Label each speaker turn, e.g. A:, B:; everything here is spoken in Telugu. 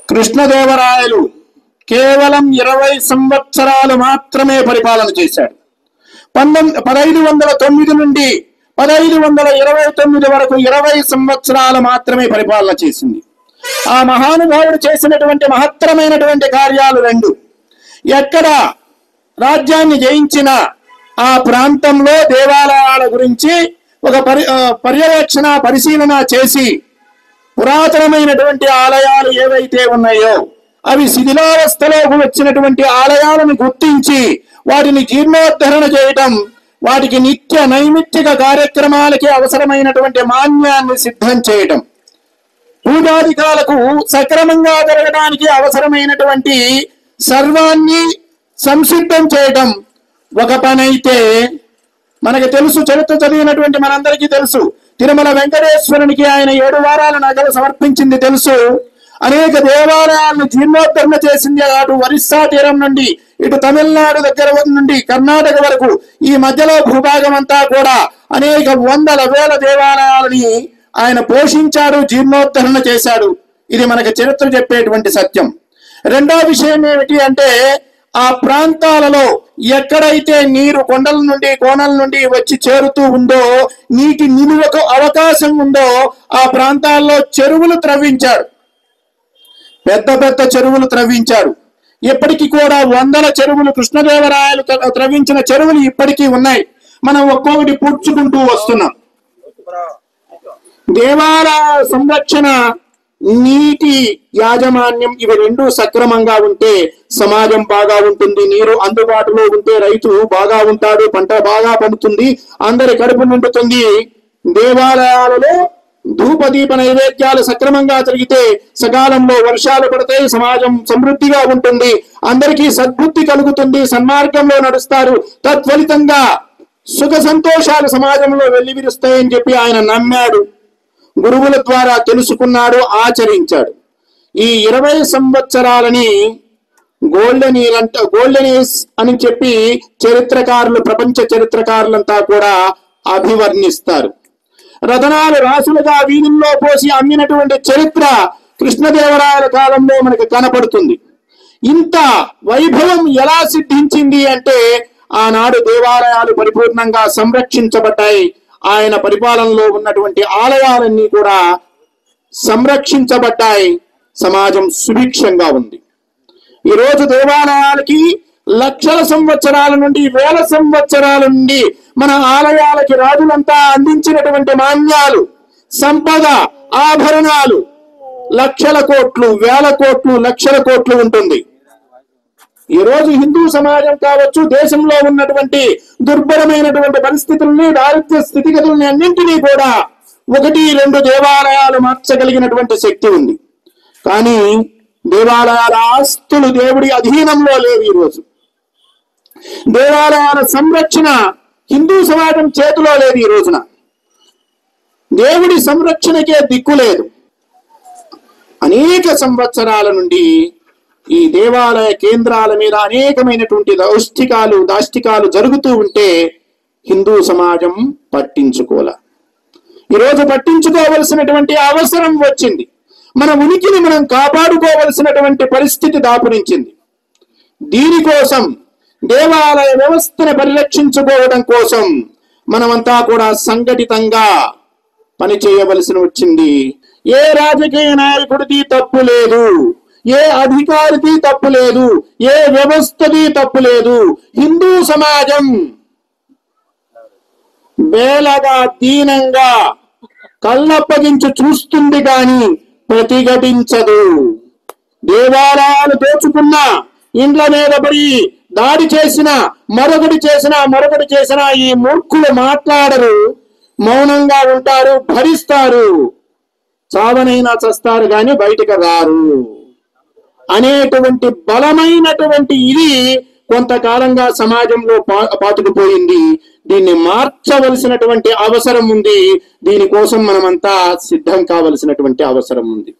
A: కృష్ణదేవరాయలు కేవలం 20 సంవత్సరాలు మాత్రమే పరిపాలన చేశాడు. 1509 నుండి 1529 వరకు 20 సంవత్సరాలు మాత్రమే పరిపాలన చేసింది. ఆ మహానుభావుడు చేసినటువంటి మహత్తరమైనటువంటి కార్యాలు రెండు. ఎక్కడ రాజ్యాన్ని జయించిన ఆ ప్రాంతంలో దేవాలయాల గురించి ఒక పర్యవేక్షణ పరిశీలన చేసి పురాతనమైనటువంటి ఆలయాలు ఏవైతే ఉన్నాయో అవి శిథిలావస్థలోకి వచ్చినటువంటి ఆలయాలను గుర్తించి వాటిని జీర్ణోద్ధరణ చేయటం, వాటికి నిత్య నైమిత్తిక కార్యక్రమాలకి అవసరమైనటువంటి మాన్యాన్ని సిద్ధం చేయటం, పూజాధికాలకు సక్రమంగా జరగడానికి అవసరమైనటువంటి సర్వాన్ని సంసిద్ధం చేయటం ఒక పని అయితే, మనకు తెలుసు, చరిత్ర చదివినటువంటి మనందరికీ తెలుసు, తిరుమల వెంకటేశ్వరునికి ఆయన 7 వారాల నగలు సమర్పించింది తెలుసు. అనేక దేవాలయాలను జీర్ణోద్ధరణ చేసింది. అటు ఒరిస్సా తీరం నుండి ఇటు తమిళనాడు దగ్గర నుండి కర్ణాటక వరకు ఈ మధ్యలో భూభాగం అంతా కూడా అనేక వందల వేల దేవాలయాలని ఆయన పోషించాడు, జీర్ణోద్ధరణ చేశాడు. ఇది మనకు చరిత్ర చెప్పేటువంటి సత్యం. రెండో విషయం ఏమిటి అంటే, ఆ ప్రాంతాలలో ఎక్కడైతే నీరు కొండల నుండి కోనల నుండి వచ్చి చేరుతూ ఉందో, నీటి నిలువకు అవకాశం ఉందో ఆ ప్రాంతాల్లో చెరువులు త్రవ్వించాడు. పెద్ద పెద్ద చెరువులు త్రవ్వించాడు. ఇప్పటికీ కూడా వందల చెరువులు, కృష్ణదేవరాయలు త్రవ్వించిన చెరువులు ఇప్పటికీ ఉన్నాయి. మనం ఒక్కొక్కటి పూడ్చుకుంటూ వస్తున్నాం. దేవాలయ సంరక్షణ, నీటి యాజమాన్యం ఇవి రెండు సక్రమంగా ఉంటే సమాజం బాగా ఉంటుంది. నీరు అందుబాటులో ఉంటే రైతు బాగా ఉంటాడు, పంట బాగా పండుతుంది, అందరి కడుపు నిండుతుంది. దేవాలయాలలో ధూపదీప నైవేద్యాలు సక్రమంగా జరిగితే సకాలంలో వర్షాలు పడతాయి, సమాజం సమృద్ధిగా ఉంటుంది, అందరికీ సద్బుద్ధి కలుగుతుంది, సన్మార్గంలో నడుస్తారు. తత్ఫలితంగా సుఖ సంతోషాలు సమాజంలో వెల్లివిరుస్తాయని చెప్పి ఆయన నమ్మాడు, గురువుల ద్వారా తెలుసుకున్నాడు, ఆచరించాడు. ఈ 20 సంవత్సరాలని గోల్డెన్ ఏజ్ అని చెప్పి చరిత్రకారులు, ప్రపంచ చరిత్రకారులంతా కూడా అభివర్ణిస్తారు. రతనాలు రాసులుగా వీధుల్లో పోసి అమ్మినటువంటి చరిత్ర కృష్ణదేవరాయల కాలంలో మనకు కనపడుతుంది. ఇంత వైభవం ఎలా సిద్ధించింది అంటే, ఆనాడు దేవాలయాలు పరిపూర్ణంగా సంరక్షించబడ్డాయి. ఆయన పరిపాలనలో ఉన్నటువంటి ఆలయాలన్నీ కూడా సంరక్షించబడ్డాయి. సమాజం సుభిక్షంగా ఉంది. ఈరోజు దేవాలయాలకి లక్షల సంవత్సరాల నుండి, వేల సంవత్సరాల నుండి మన ఆలయాలకి రాజులంతా అందించినటువంటి మాన్యాలు, సంపద, ఆభరణాలు లక్షల కోట్లు, వేల కోట్లు, లక్షల కోట్లు ఉంటుంది. ఈ రోజు హిందూ సమాజం కావచ్చు, దేశంలో ఉన్నటువంటి దుర్భరమైనటువంటి పరిస్థితుల్ని, దారిద్ర్య స్థితిగతుల్ని అన్నింటినీ కూడా 1-2 దేవాలయాలు మార్చగలిగినటువంటి శక్తి ఉంది. కానీ దేవాలయాల ఆస్తులు దేవుడి అధీనంలో లేవు. ఈరోజు దేవాలయాల సంరక్షణ హిందూ సమాజం చేతిలో లేదు. ఈ రోజున దేవుడి సంరక్షణకే దిక్కు లేదు. అనేక సంవత్సరాల నుండి ఈ దేవాలయ కేంద్రాల మీద అనేకమైనటువంటి దాష్టికాలు జరుగుతూ ఉంటే హిందూ సమాజం పట్టించుకోలే. ఈరోజు పట్టించుకోవలసినటువంటి అవసరం వచ్చింది. మన ఉనికిని మనం కాపాడుకోవలసినటువంటి పరిస్థితి దాపురించింది. దీనికోసం, దేవాలయ వ్యవస్థను పరిరక్షించుకోవడం కోసం మనమంతా కూడా సంఘటితంగా పనిచేయవలసి వచ్చింది. ఏ రాజకీయ నాయకుడిది తప్పు లేదు, ఏ అధికారిది తప్పు లేదు, ఏ వ్యవస్థది తప్పు లేదు. హిందూ సమాజం బేలగా, దీనంగా కళ్ళప్పగించి చూస్తుంది కానీ ప్రతిఘటించదు. దేవాలయాలు దోచుకున్నా, ఇండ్ల మీద పడి దాడి చేసిన, మరొకటి చేసిన ఈ మూర్ఖులు మాట్లాడరు, మౌనంగా ఉంటారు, భరిస్తారు. చావనైనా చస్తారు కానీ బయటకు రారు అనేటువంటి బలమైనటువంటి ఇది కొంతకాలంగా సమాజంలో పాతుకుపోయింది. దీన్ని మార్చవలసినటువంటి అవసరం ఉంది. దీనికోసం మనమంతా సిద్ధం కావలసినటువంటి అవసరం ఉంది.